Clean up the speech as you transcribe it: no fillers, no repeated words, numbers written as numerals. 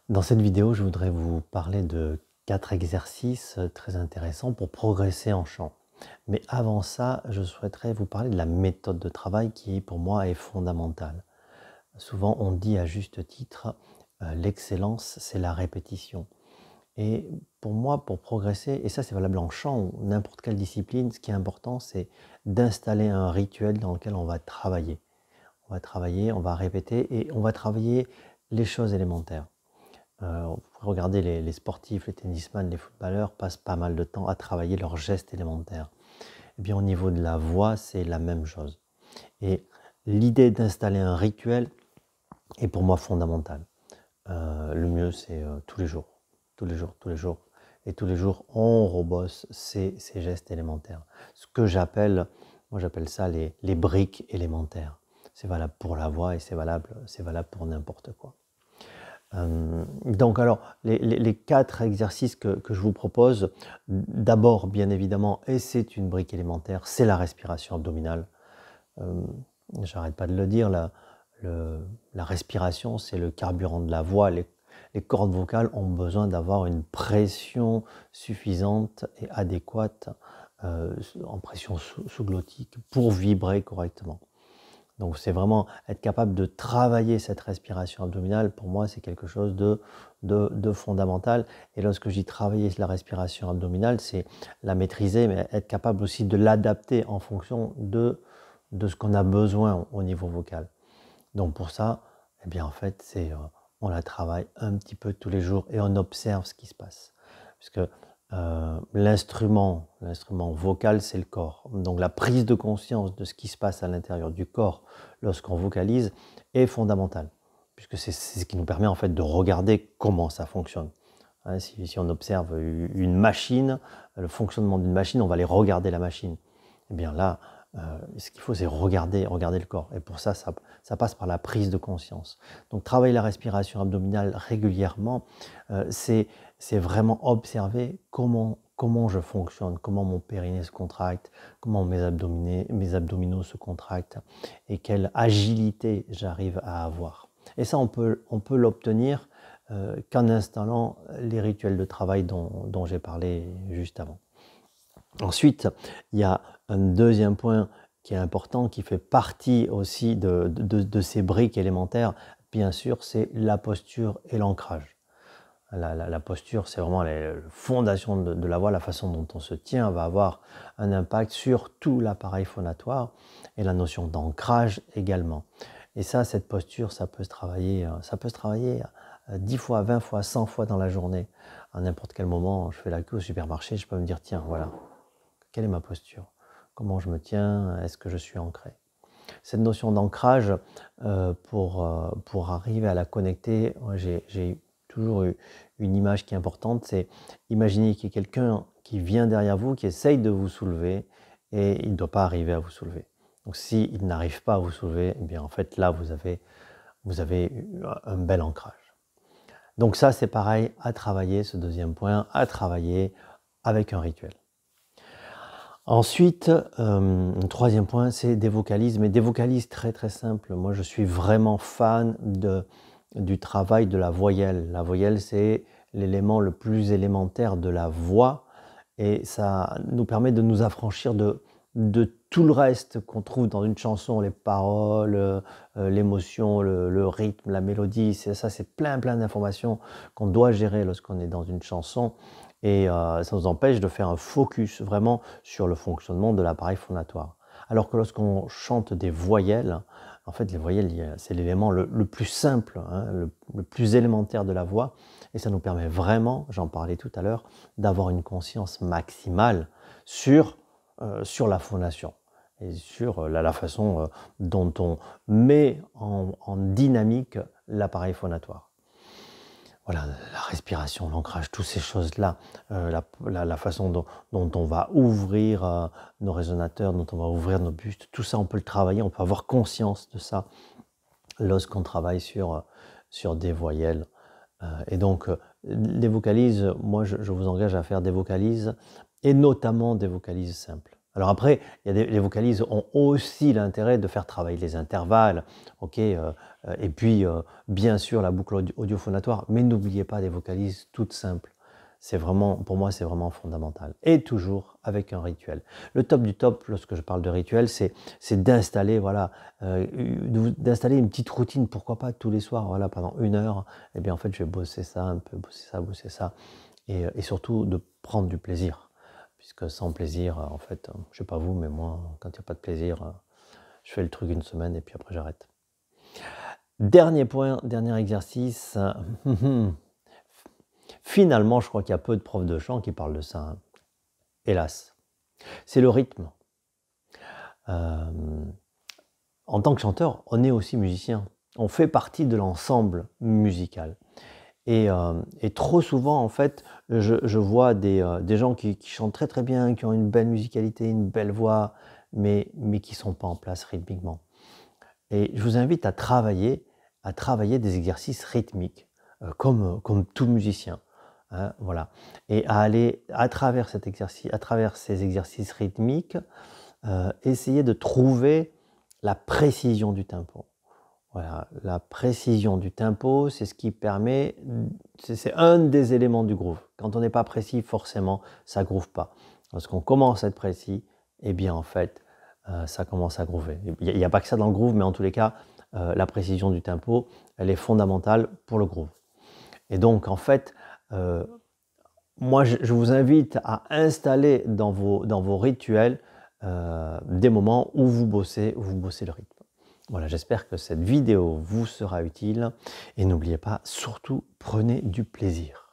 Dans cette vidéo, je voudrais vous parler de 4 exercices très intéressants pour progresser en chant. Mais avant ça, je souhaiterais vous parler de la méthode de travail qui, pour moi, est fondamentale. Souvent, on dit à juste titre, l'excellence, c'est la répétition. Et pour moi, pour progresser, et ça c'est valable en chant ou n'importe quelle discipline, ce qui est important, c'est d'installer un rituel dans lequel on va travailler. On va travailler, on va répéter et on va travailler les choses élémentaires. Vous pouvez regarder les sportifs, les tennisman, les footballeurs passent pas mal de temps à travailler leurs gestes élémentaires. Et bien au niveau de la voix, c'est la même chose. Et l'idée d'installer un rituel est pour moi fondamentale. Le mieux, c'est tous les jours, tous les jours, tous les jours. Et tous les jours, on rebosse ces gestes élémentaires. Ce que j'appelle, moi j'appelle ça les briques élémentaires. C'est valable pour la voix et c'est valable pour n'importe quoi. Donc alors, les 4 exercices que je vous propose, d'abord, bien évidemment, et c'est une brique élémentaire, c'est la respiration abdominale. J'arrête pas de le dire, la respiration, c'est le carburant de la voix. Les cordes vocales ont besoin d'avoir une pression suffisante et adéquate en pression sous-glottique pour vibrer correctement. Donc c'est vraiment être capable de travailler cette respiration abdominale, pour moi c'est quelque chose de fondamental. Et lorsque je dis travailler la respiration abdominale, c'est la maîtriser, mais être capable aussi de l'adapter en fonction de ce qu'on a besoin au niveau vocal. Donc pour ça, eh bien en fait, on la travaille un petit peu tous les jours et on observe ce qui se passe. Puisque l'instrument vocal, c'est le corps. Donc la prise de conscience de ce qui se passe à l'intérieur du corps lorsqu'on vocalise est fondamentale. Puisque c'est ce qui nous permet en fait de regarder comment ça fonctionne. Hein, si on observe une machine, le fonctionnement d'une machine, on va aller regarder la machine. Eh bien là, ce qu'il faut, c'est regarder le corps. Et pour ça, ça passe par la prise de conscience. Donc travailler la respiration abdominale régulièrement, c'est vraiment observer comment je fonctionne, comment mon périnée se contracte, comment mes abdominaux se contractent et quelle agilité j'arrive à avoir. Et ça, on peut l'obtenir qu'en installant les rituels de travail dont j'ai parlé juste avant. Ensuite, il y a un deuxième point qui est important, qui fait partie aussi de ces briques élémentaires, bien sûr, c'est la posture et l'ancrage. La posture, c'est vraiment la fondation de la voix, la façon dont on se tient va avoir un impact sur tout l'appareil phonatoire et la notion d'ancrage également. Et ça, cette posture, ça peut se travailler 10 fois, 20 fois, 100 fois dans la journée. À n'importe quel moment, je fais la queue au supermarché, je peux me dire, tiens, voilà, quelle est ma posture? Comment je me tiens? Est-ce que je suis ancré? Cette notion d'ancrage, pour arriver à la connecter, j'ai toujours eu une image qui est importante, c'est imaginer qu'il y a quelqu'un qui vient derrière vous, qui essaye de vous soulever et il ne doit pas arriver à vous soulever. Donc s'il n'arrive pas à vous soulever, eh bien en fait là vous avez un bel ancrage. Donc ça c'est pareil à travailler, ce deuxième point, à travailler avec un rituel. Ensuite, un troisième point, c'est des vocalises, mais des vocalises très très simples. Moi, je suis vraiment fan du travail de la voyelle. La voyelle, c'est l'élément le plus élémentaire de la voix et ça nous permet de nous affranchir de tout le reste qu'on trouve dans une chanson, les paroles, l'émotion, le rythme, la mélodie. Ça, c'est plein d'informations qu'on doit gérer lorsqu'on est dans une chanson. Et ça nous empêche de faire un focus vraiment sur le fonctionnement de l'appareil phonatoire. Alors que lorsqu'on chante des voyelles, en fait les voyelles, c'est l'élément le plus simple, hein, le plus élémentaire de la voix, et ça nous permet vraiment, j'en parlais tout à l'heure, d'avoir une conscience maximale sur la phonation et sur la façon dont on met en dynamique l'appareil phonatoire. Voilà, la respiration, l'ancrage, toutes ces choses-là, la façon dont on va ouvrir nos résonateurs, dont on va ouvrir nos bustes, tout ça on peut le travailler, on peut avoir conscience de ça lorsqu'on travaille sur des voyelles. Et donc les vocalises, moi je vous engage à faire des vocalises et notamment des vocalises simples. Alors après, les vocalises ont aussi l'intérêt de faire travailler les intervalles, ok, et puis bien sûr la boucle audiophonatoire, mais n'oubliez pas des vocalises toutes simples. C'est vraiment, pour moi, c'est vraiment fondamental. Et toujours avec un rituel. Le top du top, lorsque je parle de rituel, c'est d'installer, voilà, d'installer une petite routine, pourquoi pas tous les soirs, voilà, pendant 1 heure. Et bien en fait, je vais bosser ça un peu, bosser ça, et surtout de prendre du plaisir. Puisque sans plaisir, en fait, je sais pas vous, mais moi, quand il n'y a pas de plaisir, je fais le truc une semaine et puis après j'arrête. Dernier point, dernier exercice. Finalement, je crois qu'il y a peu de profs de chant qui parlent de ça, hein. Hélas. C'est le rythme. En tant que chanteur, on est aussi musicien. On fait partie de l'ensemble musical. Et trop souvent, en fait, je vois des gens qui chantent très très bien, qui ont une belle musicalité, une belle voix, mais qui ne sont pas en place rythmiquement. Et je vous invite à travailler des exercices rythmiques, comme tout musicien, hein, voilà. Et à aller à travers ces exercices rythmiques, essayer de trouver la précision du tempo. Voilà, la précision du tempo, c'est ce qui permet, c'est un des éléments du groove. Quand on n'est pas précis, forcément, ça ne groove pas. Lorsqu'on commence à être précis, eh bien en fait, ça commence à groover. Il n'y a pas que ça dans le groove, mais en tous les cas, la précision du tempo, elle est fondamentale pour le groove. Et donc en fait, moi je vous invite à installer dans vos rituels des moments où vous bossez le rythme. Voilà, j'espère que cette vidéo vous sera utile et n'oubliez pas, surtout, prenez du plaisir.